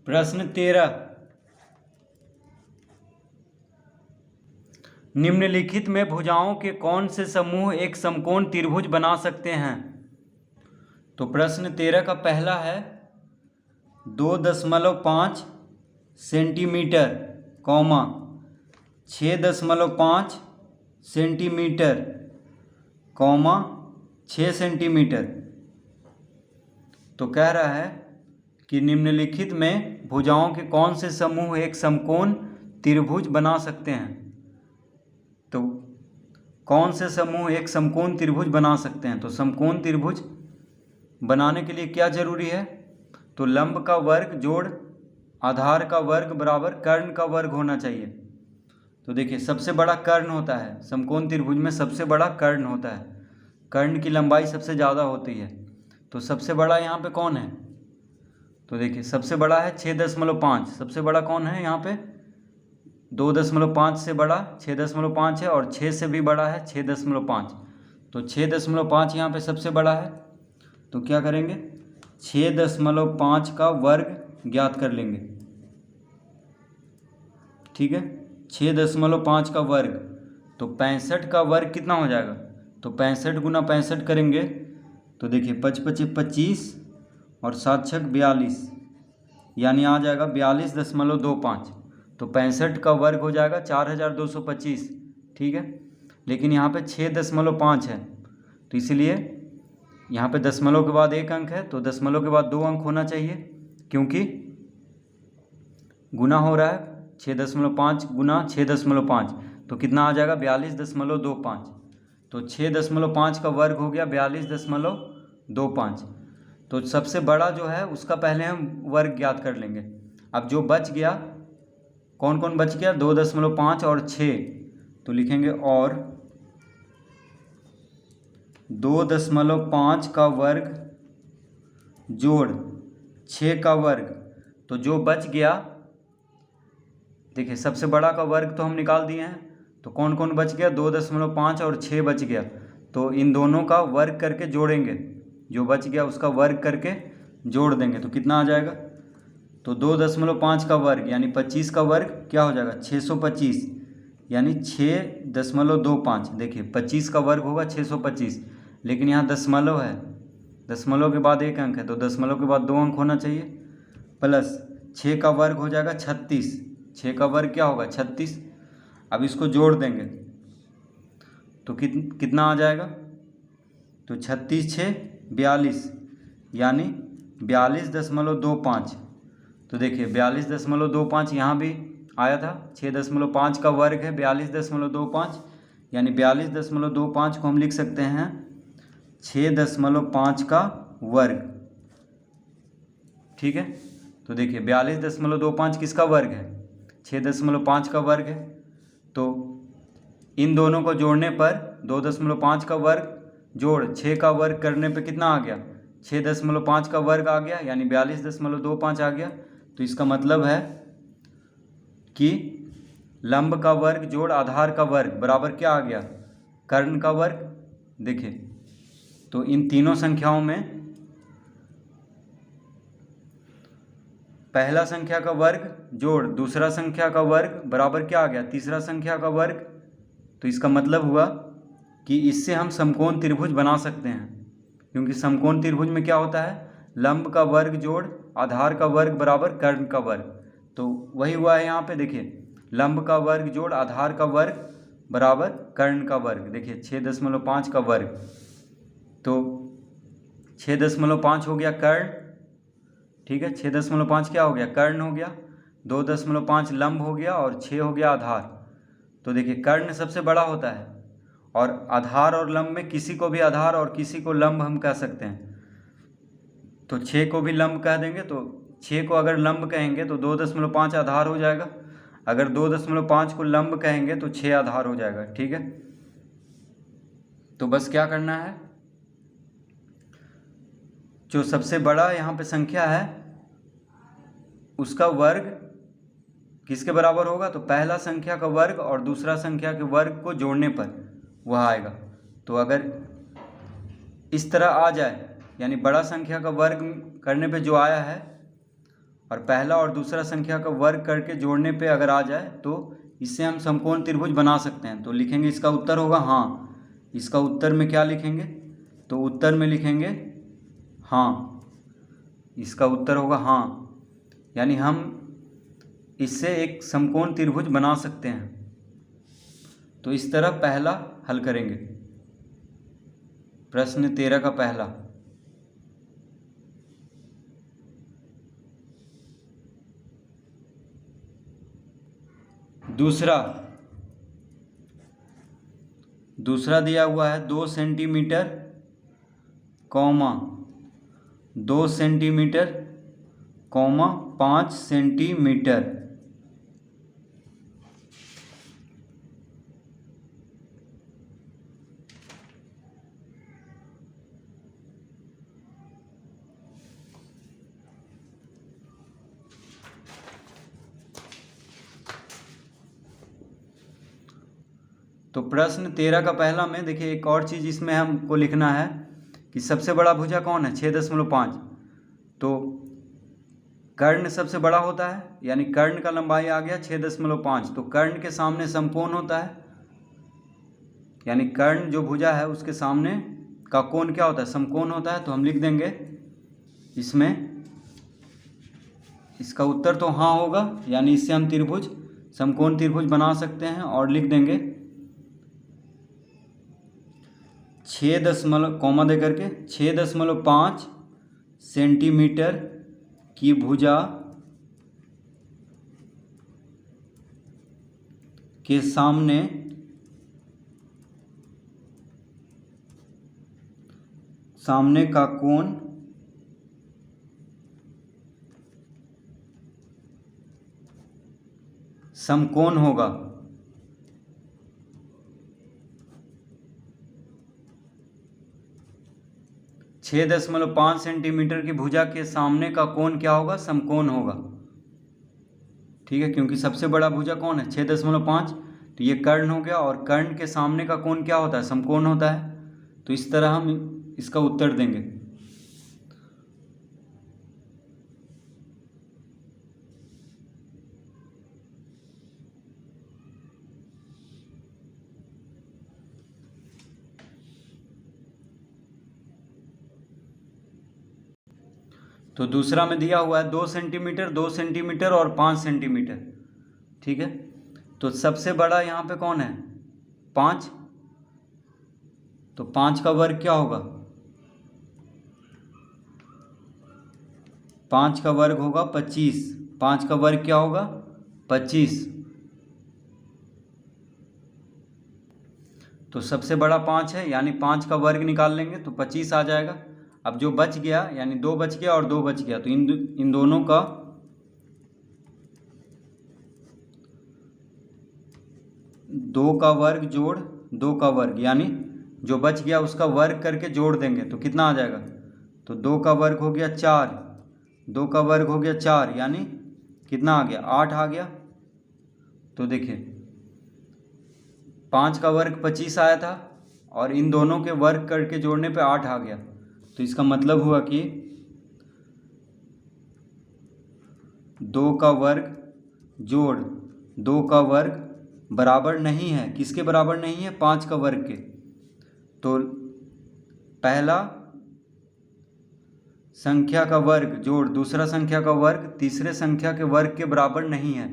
प्रश्न 13, निम्नलिखित में भुजाओं के कौन से समूह एक समकोण त्रिभुज बना सकते हैं? तो प्रश्न 13 का पहला है 2.5 सेंटीमीटर, 6.5 सेंटीमीटर, 6 सेंटीमीटर। तो कह रहा है कि निम्नलिखित में भुजाओं के कौन से समूह एक समकोण त्रिभुज बना सकते हैं? तो कौन से समूह एक समकोण त्रिभुज बना सकते हैं? तो समकोण त्रिभुज बनाने के लिए क्या जरूरी है? तो लंब का वर्ग जोड़ आधार का वर्ग बराबर कर्ण का वर्ग होना चाहिए। तो देखिए, सबसे बड़ा कर्ण होता है समकोण त्रिभुज में, सबसे बड़ा कर्ण होता है, कर्ण की लंबाई सबसे ज़्यादा होती है। तो सबसे बड़ा यहाँ पे कौन है? तो देखिए, सबसे बड़ा है 6.5। सबसे बड़ा कौन है यहाँ पे? 2.5 से बड़ा 6.5 है, और 6 से भी बड़ा है 6.5। तो 6.5 यहाँ पे सबसे बड़ा है। तो क्या करेंगे? 6.5 का वर्ग ज्ञात कर लेंगे। ठीक है, 6.5 का वर्ग, तो 65 का वर्ग कितना हो जाएगा? तो 65 गुना 65 करेंगे तो देखिए 5 × 5 = 25 और 7 × 6 = 42, यानी आ जाएगा 42.25। तो 65 का वर्ग हो जाएगा 4225। ठीक है, लेकिन यहाँ पे 6.5 है, तो इसलिए यहाँ पे दशमलव के बाद 1 अंक है, तो दशमलव के बाद 2 अंक होना चाहिए, क्योंकि गुना हो रहा है। 6.5 गुना 6.5, तो कितना आ जाएगा? 42.25। तो 6.5 का वर्ग हो गया 42.25। तो सबसे बड़ा जो है उसका पहले हम वर्ग ज्ञात कर लेंगे। अब जो बच गया, कौन कौन बच गया? 2.5 और 6। तो लिखेंगे और 2.5 का वर्ग जोड़ 6 का वर्ग। तो जो बच गया, देखिए सबसे बड़ा का वर्ग तो हम निकाल दिए हैं, तो कौन कौन बच गया? 2.5 और 6 बच गया। तो इन दोनों का वर्ग करके जोड़ेंगे, जो बच गया उसका वर्ग करके जोड़ देंगे, तो कितना आ जाएगा? तो 2.5 का वर्ग यानी 25 का वर्ग क्या हो जाएगा? 625, यानी 6.25। देखिए 25 का वर्ग होगा 625, लेकिन यहाँ दशमलव है, दशमलव के बाद 1 अंक है, तो दशमलव के बाद 2 अंक होना चाहिए, प्लस 6 का वर्ग हो जाएगा 36। 6 का वर्ग क्या होगा? 36। अब इसको जोड़ देंगे तो कितना आ जाएगा? तो 36 × 6 = 42, यानी 42.25। तो देखिए 42.25 यहाँ भी आया था, 6.5 का वर्ग है 42.25, यानी 42.25 को हम लिख सकते हैं 6.5 का वर्ग। ठीक है, तो देखिए 42.25 किसका वर्ग है? 6.5 का वर्ग है। तो इन दोनों को जोड़ने पर 2.5 का वर्ग जोड़ 6 का वर्ग करने पे कितना आ गया? 6.5 का वर्ग आ गया, यानी 42.25 आ गया। तो इसका मतलब है कि लंब का वर्ग जोड़ आधार का वर्ग बराबर क्या आ गया? कर्ण का वर्ग। देखिए, तो इन तीनों संख्याओं में पहला संख्या का वर्ग जोड़ दूसरा संख्या का वर्ग बराबर क्या आ गया? तीसरा संख्या का वर्ग। तो इसका मतलब हुआ कि इससे हम समकोण त्रिभुज बना सकते हैं, क्योंकि समकोण त्रिभुज में क्या होता है? लंब का वर्ग जोड़ आधार का वर्ग बराबर कर्ण का वर्ग। तो वही हुआ है यहाँ पे। देखिए, लंब का वर्ग जोड़ आधार का वर्ग बराबर कर्ण का वर्ग। देखिए 6.5 का वर्ग, तो 6.5 हो गया कर्ण। ठीक है, 6.5 क्या हो गया? कर्ण हो गया। 2.5 लंब हो गया और 6 हो गया आधार। तो देखिए कर्ण सबसे बड़ा होता है, और आधार और लंब में किसी को भी आधार और किसी को लंब हम कह सकते हैं। तो 6 को भी लंब कह देंगे, तो 6 को अगर लंब कहेंगे तो 2.5 आधार हो जाएगा, अगर 2.5 को लंब कहेंगे तो 6 आधार हो जाएगा। ठीक है, तो बस क्या करना है, जो सबसे बड़ा यहाँ पे संख्या है उसका वर्ग किसके बराबर होगा? तो पहला संख्या का वर्ग और दूसरा संख्या के वर्ग को जोड़ने पर वह आएगा। तो अगर इस तरह आ जाए, यानी बड़ा संख्या का वर्ग करने पे जो आया है और पहला और दूसरा संख्या का वर्ग करके जोड़ने पे अगर आ जाए तो इससे हम समकोण त्रिभुज बना सकते हैं। तो लिखेंगे इसका उत्तर होगा हाँ। इसका उत्तर में क्या लिखेंगे? तो उत्तर में लिखेंगे हाँ। इसका उत्तर होगा हाँ, यानी हम इससे एक समकोण त्रिभुज बना सकते हैं। तो इस तरह पहला हल करेंगे, प्रश्न 13 का पहला। दूसरा दिया हुआ है 2 सेंटीमीटर, 2 सेंटीमीटर, 5 सेंटीमीटर। तो प्रश्न 13 का पहला में देखिए एक और चीज़ इसमें हमको लिखना है कि सबसे बड़ा भुजा कौन है? 6.5। तो कर्ण सबसे बड़ा होता है, यानी कर्ण का लंबाई आ गया 6.5। तो कर्ण के सामने समकोण होता है, यानी कर्ण जो भुजा है उसके सामने का कोण क्या होता है? समकोण होता है। तो हम लिख देंगे इसमें, इसका उत्तर तो हाँ होगा, यानी इससे हम त्रिभुज समकोण त्रिभुज बना सकते हैं। और लिख देंगे 6.5 सेंटीमीटर की भुजा के सामने का कोण समकोण होगा। 6.5 सेंटीमीटर की भुजा के सामने का कोण क्या होगा? समकोण होगा। ठीक है, क्योंकि सबसे बड़ा भुजा कौन है? 6.5। तो ये कर्ण हो गया, और कर्ण के सामने का कोण क्या होता है? समकोण होता है। तो इस तरह हम इसका उत्तर देंगे। तो दूसरा में दिया हुआ है 2 सेंटीमीटर, 2 सेंटीमीटर और 5 सेंटीमीटर। ठीक है, तो सबसे बड़ा यहाँ पे कौन है? 5। तो 5 का वर्ग क्या होगा? 5 का वर्ग होगा 25। 5 का वर्ग क्या होगा? 25। तो सबसे बड़ा 5 है, यानी 5 का वर्ग निकाल लेंगे तो 25 आ जाएगा। अब जो बच गया, यानी 2 बच गया और 2 बच गया, तो इन दोनों का 2 का वर्ग जोड़ 2 का वर्ग, यानी जो बच गया उसका वर्ग करके जोड़ देंगे तो कितना आ जाएगा? तो 2 का वर्ग हो गया 4, 2 का वर्ग हो गया 4, यानी कितना आ गया? 8 आ गया। तो देखिए 5 का वर्ग 25 आया था, और इन दोनों के वर्ग करके जोड़ने पे 8 आ गया। तो इसका मतलब हुआ कि 2 का वर्ग जोड़ 2 का वर्ग बराबर नहीं है, किसके बराबर नहीं है? 5 का वर्ग के। तो पहला संख्या का वर्ग जोड़ दूसरा संख्या का वर्ग तीसरे संख्या के वर्ग के बराबर नहीं है।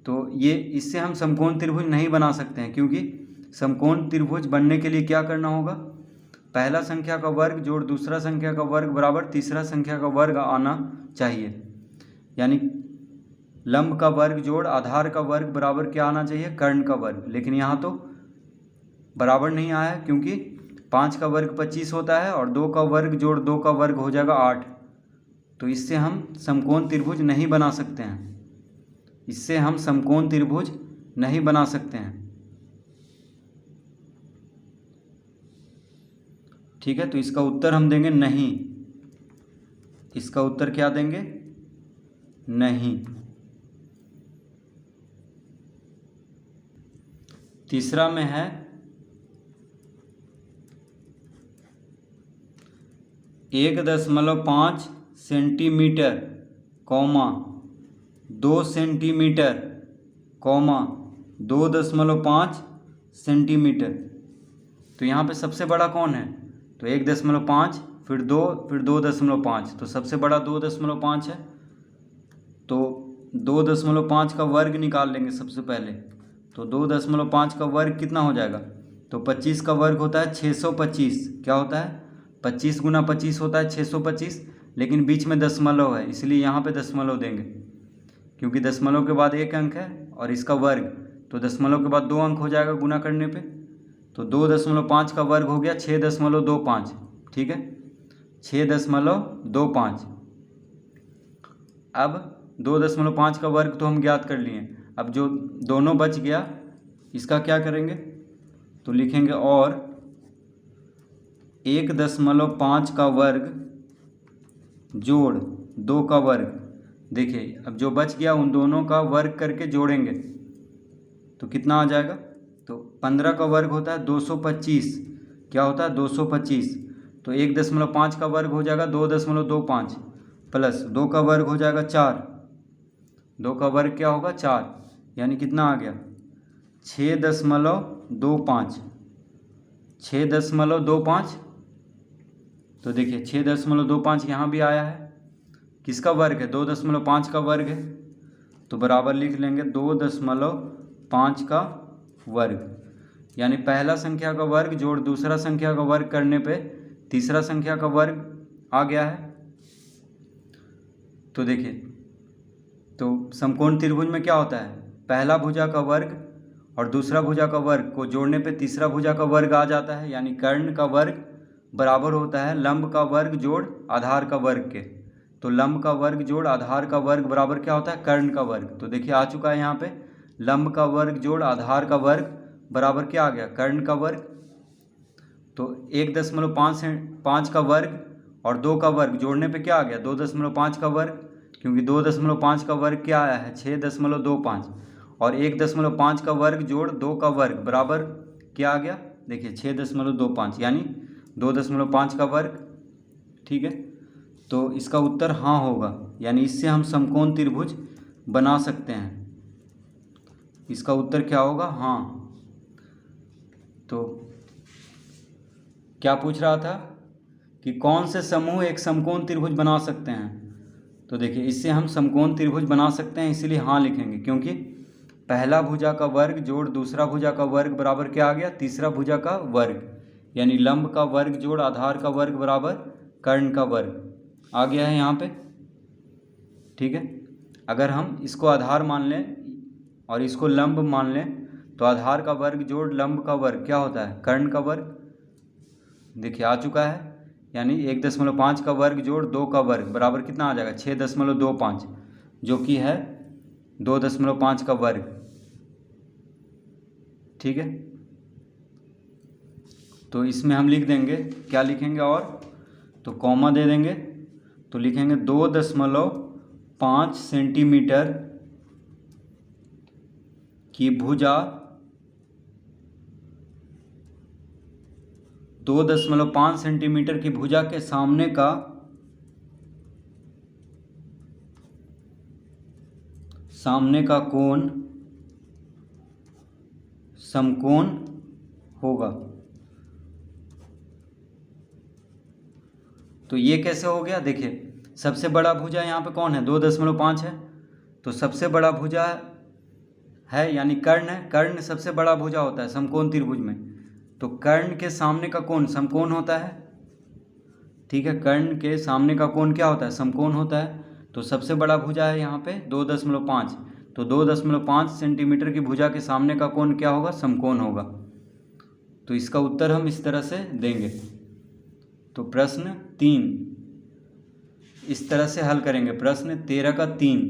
तो ये इससे हम समकोण त्रिभुज नहीं बना सकते हैं, क्योंकि समकोण त्रिभुज बनने के लिए क्या करना होगा? पहला संख्या का वर्ग जोड़ दूसरा संख्या का वर्ग बराबर तीसरा संख्या का वर्ग आना चाहिए, यानी लंब का वर्ग जोड़ आधार का वर्ग बराबर क्या आना चाहिए? कर्ण का वर्ग। लेकिन यहाँ तो बराबर नहीं आया है, क्योंकि 5 का वर्ग 25 होता है और 2 का वर्ग जोड़ 2 का वर्ग हो जाएगा 8। तो इससे हम समकोण त्रिभुज नहीं बना सकते हैं, इससे हम समकोण त्रिभुज नहीं बना सकते हैं। ठीक है, तो इसका उत्तर हम देंगे नहीं। इसका उत्तर क्या देंगे? नहीं। तीसरा में है 1.5 centimetre comma 2 centimetre comma 2.5 centimetre. तो यहाँ पे सबसे बड़ा कौन है? तो 1.5 फिर 2 फिर 2.5, तो सबसे बड़ा 2.5 है। तो 2.5 का वर्ग निकाल लेंगे सबसे पहले। तो 2.5 का वर्ग कितना हो जाएगा? तो 25 का वर्ग होता है 625। क्या होता है? 25 गुना 25 होता है 625, लेकिन बीच में दशमलव है इसलिए यहाँ पे दशमलव देंगे, क्योंकि दशमलव के बाद एक अंक है और इसका वर्ग, तो दशमलव के बाद 2 अंक हो जाएगा गुना करने पे। तो 2.5 का वर्ग हो गया 6.25। ठीक है, 6.25। अब 2.5 का वर्ग तो हम ज्ञात कर लिए। अब जो दोनों बच गया इसका क्या करेंगे? तो लिखेंगे और 1.5 का वर्ग जोड़ 2 का वर्ग। देखिए अब जो बच गया उन दोनों का वर्ग करके जोड़ेंगे तो कितना आ जाएगा? तो 15 का वर्ग होता है 225। क्या होता है? 225। तो 1.5 का वर्ग हो जाएगा 2.25 प्लस 2 का वर्ग हो जाएगा 4। 2 का वर्ग क्या होगा? 4, यानी कितना आ गया? 6.25। 6.25। तो देखिए 6.25 यहाँ भी आया है। किसका वर्ग है? 2.5 का वर्ग है, तो बराबर लिख लेंगे 2.5 का वर्ग। यानी पहला संख्या का वर्ग जोड़ दूसरा संख्या का वर्ग करने पे तीसरा संख्या का वर्ग आ गया है। तो देखिए, तो समकोण त्रिभुज में क्या होता है? पहला भुजा का वर्ग और दूसरा भुजा का वर्ग को जोड़ने पे तीसरा भुजा का वर्ग आ जाता है, यानी कर्ण का वर्ग बराबर होता है लंब का वर्ग जोड़ आधार का वर्ग के। तो लंब का वर्ग जोड़ आधार का वर्ग बराबर क्या होता है? कर्ण का वर्ग। तो देखिए आ चुका है यहाँ पे, लंब का वर्ग जोड़ आधार का वर्ग बराबर क्या आ गया? कर्ण का वर्ग। तो 1.5 का वर्ग और 2 का वर्ग जोड़ने पे क्या आ गया? 2.5 का वर्ग, क्योंकि 2.5 का वर्ग क्या आया है? 6.25। और 1.5 का वर्ग जोड़ 2 का वर्ग बराबर क्या आ गया? देखिए 6.25, यानी 2.5 का वर्ग। ठीक है, तो इसका उत्तर हाँ होगा, यानी इससे हम समकोण त्रिभुज बना सकते हैं। इसका उत्तर क्या होगा? हाँ। तो क्या पूछ रहा था कि कौन से समूह एक समकोण त्रिभुज बना सकते हैं? तो देखिए इससे हम समकोण त्रिभुज बना सकते हैं, इसीलिए हाँ लिखेंगे, क्योंकि पहला भुजा का वर्ग जोड़ दूसरा भुजा का वर्ग बराबर क्या आ गया? तीसरा भुजा का वर्ग, यानी लंब का वर्ग जोड़ आधार का वर्ग बराबर कर्ण का वर्ग आ गया है यहाँ पे। ठीक है, अगर हम इसको आधार मान लें और इसको लंब मान लें तो आधार का वर्ग जोड़ लंब का वर्ग क्या होता है? कर्ण का वर्ग। देखिए आ चुका है, यानी 1.5 का वर्ग जोड़ 2 का वर्ग बराबर कितना आ जाएगा? 6.25, जो कि है 2.5 का वर्ग। ठीक है, तो इसमें हम लिख देंगे, क्या लिखेंगे? और तो कॉमा दे देंगे, तो लिखेंगे 2.5 सेंटीमीटर की भुजा 2.5 सेंटीमीटर की भुजा के सामने का कोण समकोण होगा। तो ये कैसे हो गया? देखिए सबसे बड़ा भुजा यहाँ पे कौन है? 2.5 है, तो सबसे बड़ा भुजा है यानी कर्ण है। कर्ण सबसे बड़ा भुजा होता है समकोण त्रिभुज में, तो कर्ण के सामने का कोण समकोण होता है। ठीक है, कर्ण के सामने का कोण क्या होता है? समकोण होता है। तो सबसे बड़ा भुजा है यहाँ पे 2.5, तो 2.5 सेंटीमीटर की भुजा के सामने का कोण क्या होगा? समकोण होगा। तो इसका उत्तर हम इस तरह से देंगे। तो प्रश्न 3 इस तरह से हल करेंगे, प्रश्न 13 का 3।